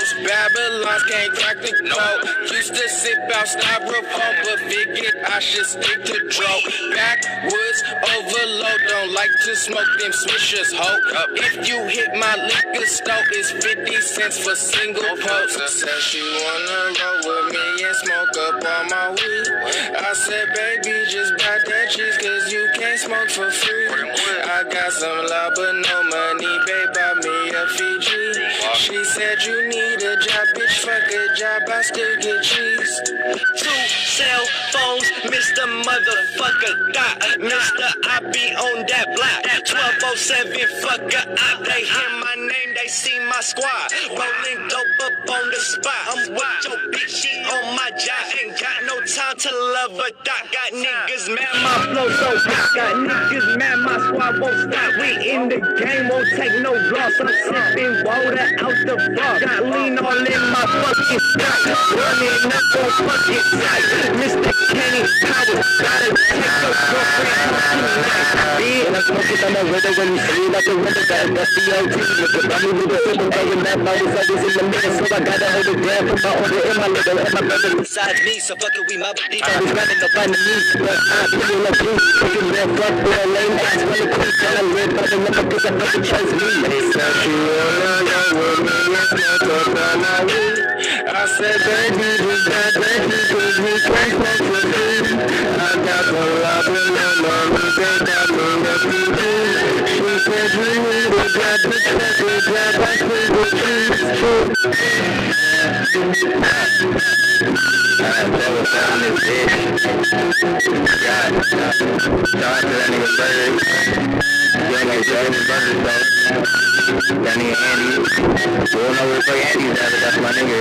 Most Babylons can't crack the code. Used to sip out styrofoam, but figured I should stick to dro. Backwoods overload, don't like to smoke them swishers, ho. If you hit my liquor store, it's 50 cents for single post. Said she wanna roll with me and smoke up all my weed. I said, baby, just buy that cheese, cause you can't smoke for free. I got some love but no money, babe, buy me a Fiji. She said you need a job, bitch, fuck a job, I still get cheese. 2 cell phones, Mr. Motherfucker Dot. Mr. I be on that block. 1207, fucker, they hear my name, they see my squad. Rolling dope up on the spot. I'm with your bitch, she on my job. Ain't got no time to love a dot. Got niggas mad, my flow so hot. Got niggas mad, my squad won't stop. We in the game, won't take no loss. I'm sipping water out the bar. Got lean all in my fucking stock. Running up on fucking tight. Mr. Kenny Power, gotta take your girlfriend tonight. When I smoke it on the window, when you see like a window, that's the OT. Look at me with the symbol, going that mouse, I was in the middle, so I gotta hold it down for my order in my little, and my brother beside me, so fuck it, we my deep. I was running up on the knees, but I feel like you. Taking that fuck for a lame ass, wanna quit, and I live by the number, cause I fucking trust me. They said you wanna go with me, and smoke up all my weed. I said, baby, we got baby, cause we can't smoke for free. I got the love and the money, they got me a PG. She said you need a job, bitch, fuck a job, I still get cheese. That was down this bitch. God, shout out to that nigga Bird. Young nigga Jordan Burger, though. That nigga Andy. We don't know where the fuck Andy's at, but that's my nigga.